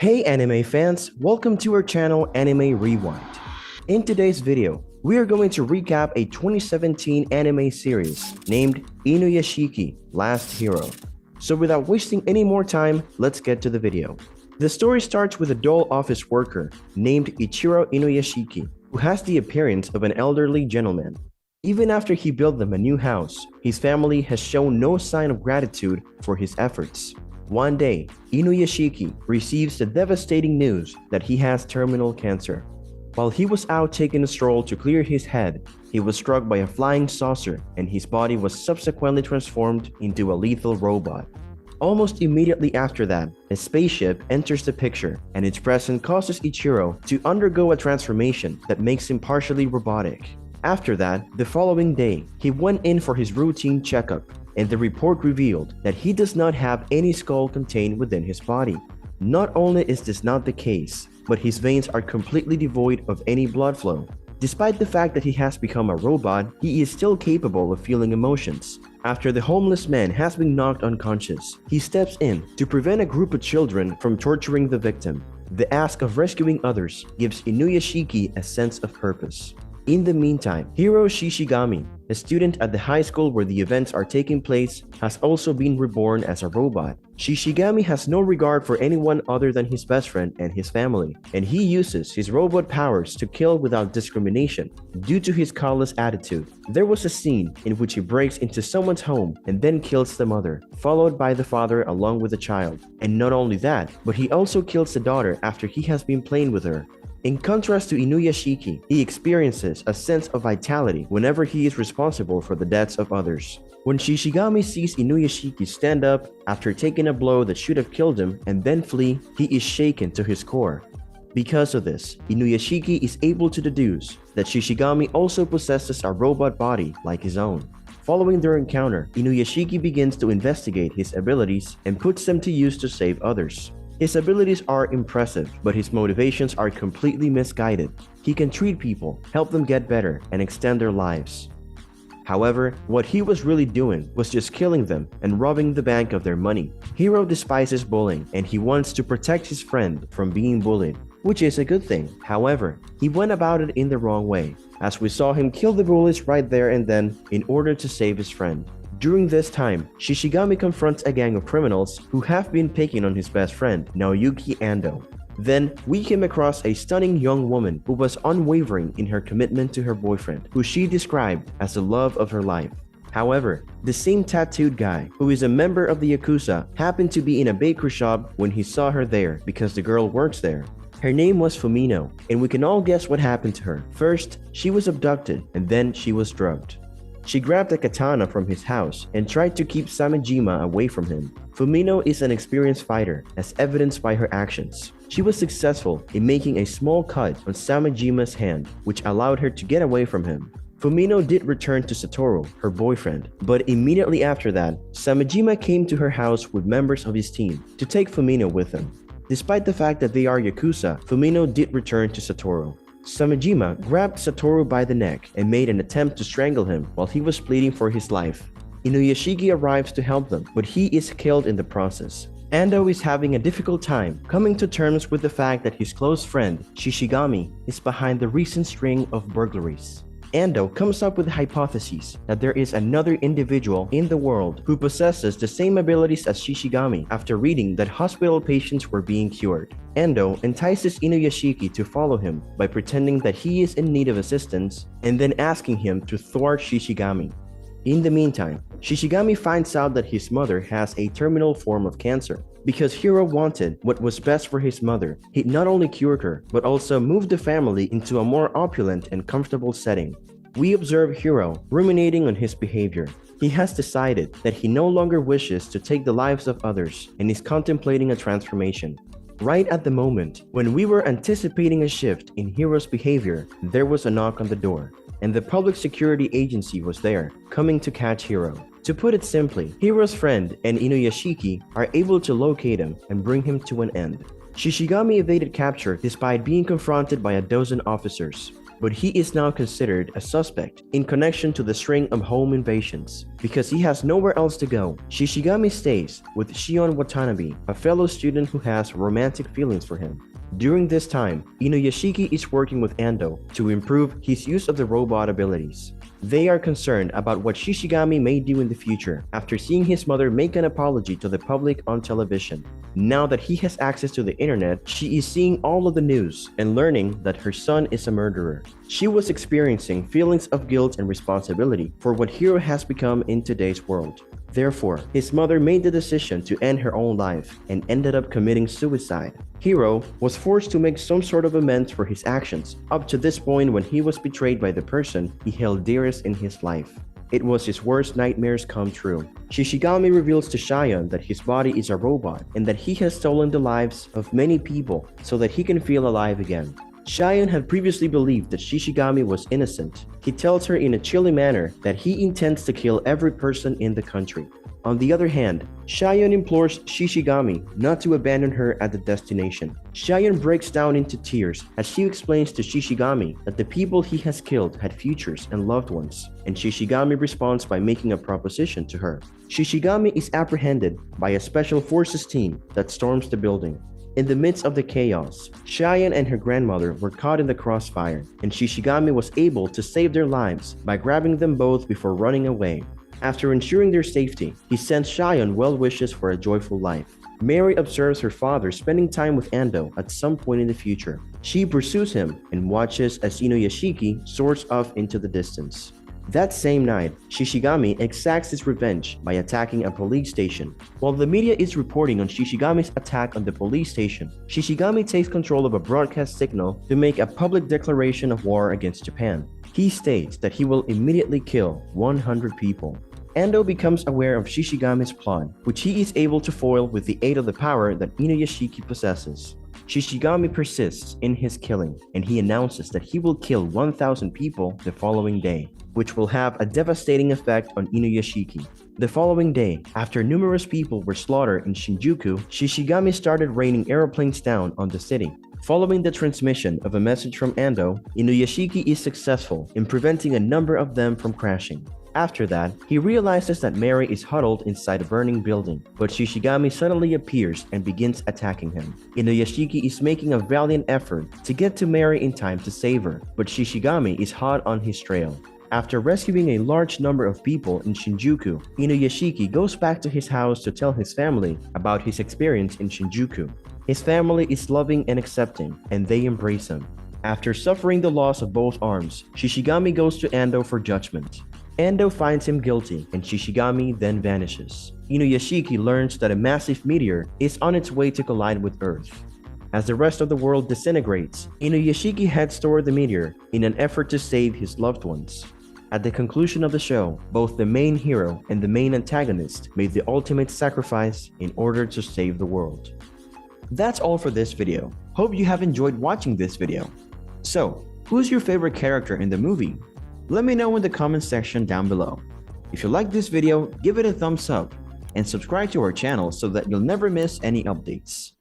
Hey anime fans, welcome to our channel Anime Rewind. In today's video, we are going to recap a 2017 anime series named Inuyashiki Last Hero. So without wasting any more time, let's get to the video. The story starts with a dull office worker named Ichiro Inuyashiki, who has the appearance of an elderly gentleman. Even after he built them a new house, his family has shown no sign of gratitude for his efforts. One day, Inuyashiki receives the devastating news that he has terminal cancer. While he was out taking a stroll to clear his head, he was struck by a flying saucer and his body was subsequently transformed into a lethal robot. Almost immediately after that, a spaceship enters the picture and its presence causes Ichiro to undergo a transformation that makes him partially robotic. After that, the following day, he went in for his routine checkup, and the report revealed that he does not have any skull contained within his body. Not only is this not the case, but his veins are completely devoid of any blood flow. Despite the fact that he has become a robot, he is still capable of feeling emotions. After the homeless man has been knocked unconscious, he steps in to prevent a group of children from torturing the victim. The ask of rescuing others gives Inuyashiki a sense of purpose. In the meantime, Hiro Shishigami, a student at the high school where the events are taking place, has also been reborn as a robot. Shishigami has no regard for anyone other than his best friend and his family, and he uses his robot powers to kill without discrimination. Due to his callous attitude, there was a scene in which he breaks into someone's home and then kills the mother, followed by the father along with the child. And not only that, but he also kills the daughter after he has been playing with her. In contrast to Inuyashiki, he experiences a sense of vitality whenever he is responsible for the deaths of others. When Shishigami sees Inuyashiki stand up after taking a blow that should have killed him and then flee, he is shaken to his core. Because of this, Inuyashiki is able to deduce that Shishigami also possesses a robot body like his own. Following their encounter, Inuyashiki begins to investigate his abilities and puts them to use to save others. His abilities are impressive, but his motivations are completely misguided. He can treat people, help them get better, and extend their lives. However, what he was really doing was just killing them and robbing the bank of their money. Hiro despises bullying, and he wants to protect his friend from being bullied, which is a good thing. However, he went about it in the wrong way, as we saw him kill the bullies right there and then in order to save his friend. During this time, Shishigami confronts a gang of criminals who have been picking on his best friend, Naoyuki Ando. Then, we came across a stunning young woman who was unwavering in her commitment to her boyfriend, who she described as the love of her life. However, the same tattooed guy, who is a member of the Yakuza, happened to be in a bakery shop when he saw her there because the girl works there. Her name was Fumino, and we can all guess what happened to her. First, she was abducted, and then she was drugged. She grabbed a katana from his house and tried to keep Samejima away from him. Fumino is an experienced fighter, as evidenced by her actions. She was successful in making a small cut on Samejima's hand, which allowed her to get away from him. Fumino did return to Satoru, her boyfriend, but immediately after that, Samejima came to her house with members of his team to take Fumino with them. Despite the fact that they are Yakuza, Fumino did return to Satoru. Samejima grabbed Satoru by the neck and made an attempt to strangle him while he was pleading for his life. Inuyashiki arrives to help them, but he is killed in the process. Ando is having a difficult time coming to terms with the fact that his close friend, Shishigami, is behind the recent string of burglaries. Ando comes up with the hypothesis that there is another individual in the world who possesses the same abilities as Shishigami after reading that hospital patients were being cured. Ando entices Inuyashiki to follow him by pretending that he is in need of assistance and then asking him to thwart Shishigami. In the meantime, Shishigami finds out that his mother has a terminal form of cancer. Because Hiro wanted what was best for his mother, he not only cured her, but also moved the family into a more opulent and comfortable setting. We observe Hiro ruminating on his behavior. He has decided that he no longer wishes to take the lives of others and is contemplating a transformation. Right at the moment, when we were anticipating a shift in Hiro's behavior, there was a knock on the door, and the public security agency was there, coming to catch Hiro. To put it simply, Hiro's friend and Inuyashiki are able to locate him and bring him to an end. Shishigami evaded capture despite being confronted by a dozen officers. but he is now considered a suspect in connection to the string of home invasions. Because he has nowhere else to go, Shishigami stays with Shion Watanabe, a fellow student who has romantic feelings for him. During this time, Inuyashiki is working with Ando to improve his use of the robot abilities. They are concerned about what Shishigami may do in the future after seeing his mother make an apology to the public on television. Now that he has access to the internet, she is seeing all of the news and learning that her son is a murderer. She was experiencing feelings of guilt and responsibility for what Hiro has become in today's world. Therefore, his mother made the decision to end her own life and ended up committing suicide. Hiro was forced to make some sort of amends for his actions, up to this point when he was betrayed by the person he held dearest in his life. It was his worst nightmares come true. Shishigami reveals to Shion that his body is a robot and that he has stolen the lives of many people so that he can feel alive again. Shion had previously believed that Shishigami was innocent. He tells her in a chilly manner that he intends to kill every person in the country. On the other hand, Shion implores Shishigami not to abandon her at the destination. Shion breaks down into tears as she explains to Shishigami that the people he has killed had futures and loved ones, and Shishigami responds by making a proposition to her. Shishigami is apprehended by a special forces team that storms the building. In the midst of the chaos, Shion and her grandmother were caught in the crossfire, and Shishigami was able to save their lives by grabbing them both before running away. After ensuring their safety, he sends Shion well wishes for a joyful life. Mary observes her father spending time with Ando at some point in the future. She pursues him and watches as Inuyashiki soars off into the distance. That same night, Shishigami exacts his revenge by attacking a police station. While the media is reporting on Shishigami's attack on the police station, Shishigami takes control of a broadcast signal to make a public declaration of war against Japan. He states that he will immediately kill 100 people. Ando becomes aware of Shishigami's plot, which he is able to foil with the aid of the power that Inuyashiki possesses. Shishigami persists in his killing, and he announces that he will kill 1,000 people the following day, which will have a devastating effect on Inuyashiki. The following day, after numerous people were slaughtered in Shinjuku, Shishigami started raining aeroplanes down on the city. Following the transmission of a message from Ando, Inuyashiki is successful in preventing a number of them from crashing. After that, he realizes that Mary is huddled inside a burning building, but Shishigami suddenly appears and begins attacking him. Inuyashiki is making a valiant effort to get to Mary in time to save her, but Shishigami is hot on his trail. After rescuing a large number of people in Shinjuku, Inuyashiki goes back to his house to tell his family about his experience in Shinjuku. His family is loving and accepting, and they embrace him. After suffering the loss of both arms, Shishigami goes to Ando for judgment. Ando finds him guilty, and Shishigami then vanishes. Inuyashiki learns that a massive meteor is on its way to collide with Earth. As the rest of the world disintegrates, Inuyashiki heads toward the meteor in an effort to save his loved ones. At the conclusion of the show, both the main hero and the main antagonist made the ultimate sacrifice in order to save the world. That's all for this video. Hope you have enjoyed watching this video. So, who's your favorite character in the movie? Let me know in the comment section down below. If you like this video, give it a thumbs up and subscribe to our channel so that you'll never miss any updates.